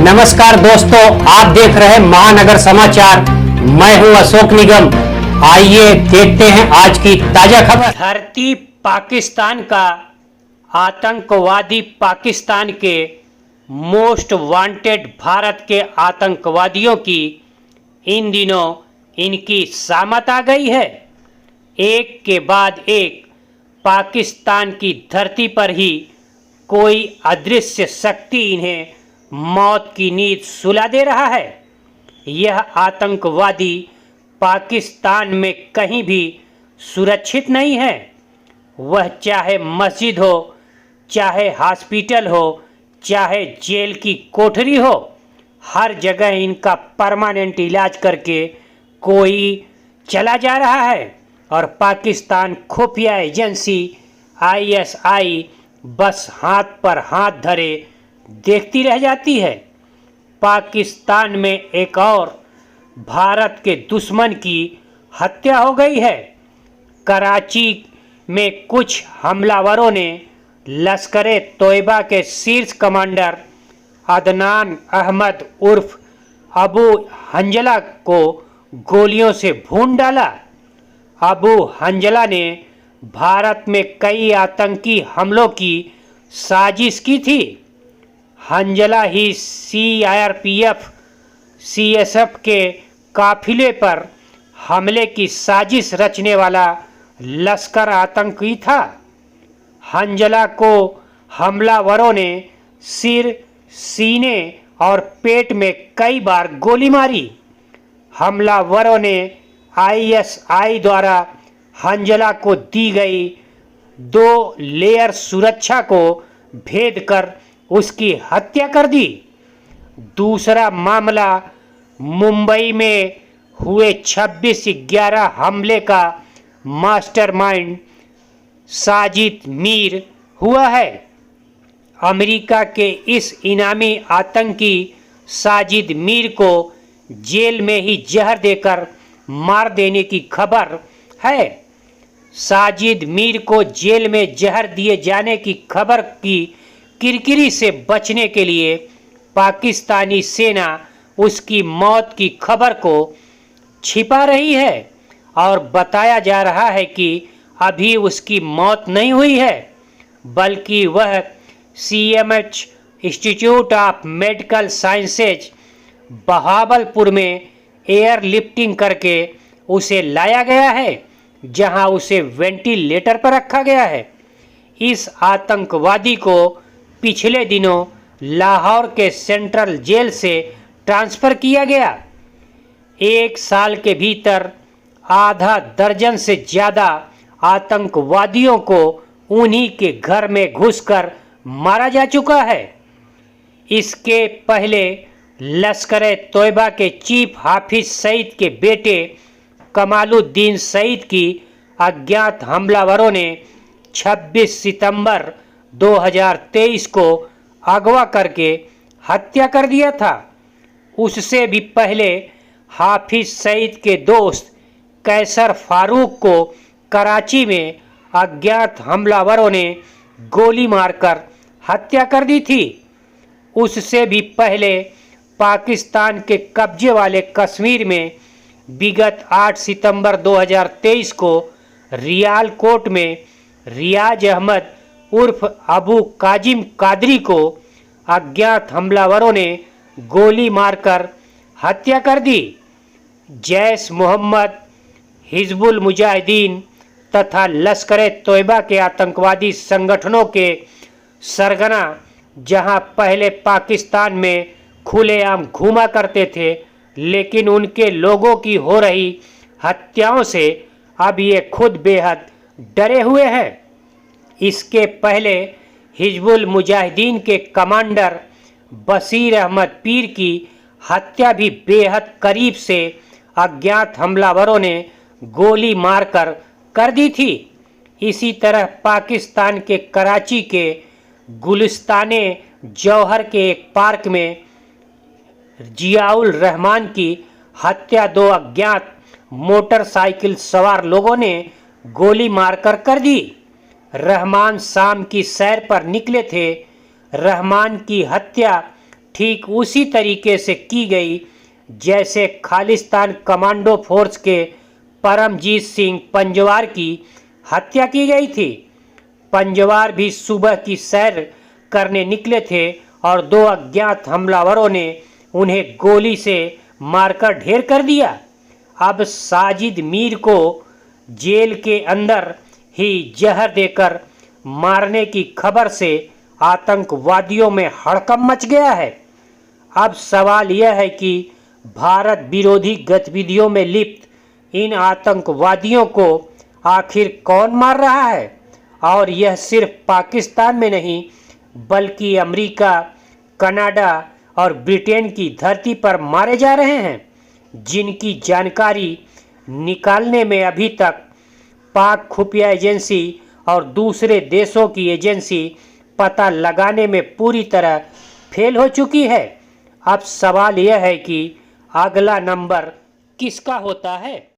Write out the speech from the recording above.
नमस्कार दोस्तों, आप देख रहे हैं महानगर समाचार। मैं हूं अशोक निगम। आइए देखते हैं आज की ताजा खबर। धरती पाकिस्तान का आतंकवादी पाकिस्तान के मोस्ट वांटेड भारत के आतंकवादियों की इन दिनों इनकी शामत आ गई है। एक के बाद एक पाकिस्तान की धरती पर ही कोई अदृश्य शक्ति इन्हें मौत की नींद सुला दे रहा है। यह आतंकवादी पाकिस्तान में कहीं भी सुरक्षित नहीं है। वह चाहे मस्जिद हो, चाहे हॉस्पिटल हो, चाहे जेल की कोठरी हो, हर जगह इनका परमानेंट इलाज करके कोई चला जा रहा है और पाकिस्तान खुफिया एजेंसी ISI बस हाथ पर हाथ धरे देखती रह जाती है। पाकिस्तान में एक और भारत के दुश्मन की हत्या हो गई है। कराची में कुछ हमलावरों ने लश्कर-ए तोयबा के शीर्ष कमांडर अदनान अहमद उर्फ अबू हंजला को गोलियों से भून डाला। अबू हंजला ने भारत में कई आतंकी हमलों की साजिश की थी। हंजला ही CRPF CSF के काफिले पर हमले की साजिश रचने वाला लश्कर आतंकी था। हंजला को हमलावरों ने सिर, सीने और पेट में कई बार गोली मारी। हमलावरों ने ISI द्वारा हंजला को दी गई 2 लेयर सुरक्षा को भेद कर उसकी हत्या कर दी। दूसरा मामला मुंबई में हुए 26/11 हमले का मास्टरमाइंड साजिद मीर हुआ है। अमेरिका के इस इनामी आतंकी साजिद मीर को जेल में ही जहर देकर मार देने की खबर है। साजिद मीर को जेल में जहर दिए जाने की खबर की किरकिरी से बचने के लिए पाकिस्तानी सेना उसकी मौत की खबर को छिपा रही है और बताया जा रहा है कि अभी उसकी मौत नहीं हुई है, बल्कि वह CMH institute of medical sciences Bahawalpur में एयरलिफ्टिंग करके उसे लाया गया है, जहां उसे वेंटिलेटर पर रखा गया है। इस आतंकवादी को पिछले दिनों लाहौर के सेंट्रल जेल से ट्रांसफ़र किया गया। 1 साल के भीतर आधा दर्जन से ज़्यादा आतंकवादियों को उन्हीं के घर में घुसकर मारा जा चुका है। इसके पहले लश्कर-ए तोयबा के चीफ हाफिज सईद के बेटे कमालुद्दीन सईद की अज्ञात हमलावरों ने 26 सितंबर 2023 को अगवा करके हत्या कर दिया था। उससे भी पहले हाफिज सईद के दोस्त कैसर फारूक को कराची में अज्ञात हमलावरों ने गोली मारकर हत्या कर दी थी। उससे भी पहले पाकिस्तान के कब्जे वाले कश्मीर में विगत 8 सितंबर 2023 को रियाल कोर्ट में रियाज अहमद उर्फ अबू काजिम कादरी को अज्ञात हमलावरों ने गोली मारकर हत्या कर दी। जैश मोहम्मद, हिजबुल मुजाहिदीन तथा लश्कर-ए तोयबा के आतंकवादी संगठनों के सरगना जहां पहले पाकिस्तान में खुलेआम घूमा करते थे, लेकिन उनके लोगों की हो रही हत्याओं से अब ये खुद बेहद डरे हुए हैं। इसके पहले हिजबुल मुजाहिदीन के कमांडर बशीर अहमद पीर की हत्या भी बेहद करीब से अज्ञात हमलावरों ने गोली मारकर कर दी थी। इसी तरह पाकिस्तान के कराची के गुलिस्ताने जौहर के एक पार्क में जियाउल रहमान की हत्या 2 अज्ञात मोटरसाइकिल सवार लोगों ने गोली मारकर कर दी। रहमान शाम की सैर पर निकले थे। रहमान की हत्या ठीक उसी तरीके से की गई जैसे खालिस्तान कमांडो फोर्स के परमजीत सिंह पंजवार की हत्या की गई थी। पंजवार भी सुबह की सैर करने निकले थे और दो अज्ञात हमलावरों ने उन्हें गोली से मारकर ढेर कर दिया। अब साजिद मीर को जेल के अंदर ही जहर देकर मारने की खबर से आतंकवादियों में हड़कंप मच गया है। अब सवाल यह है कि भारत विरोधी गतिविधियों में लिप्त इन आतंकवादियों को आखिर कौन मार रहा है, और यह सिर्फ पाकिस्तान में नहीं बल्कि अमेरिका, कनाडा और ब्रिटेन की धरती पर मारे जा रहे हैं, जिनकी जानकारी निकालने में अभी तक पाक खुफिया एजेंसी और दूसरे देशों की एजेंसी पता लगाने में पूरी तरह फेल हो चुकी है। अब सवाल यह है कि अगला नंबर किसका होता है।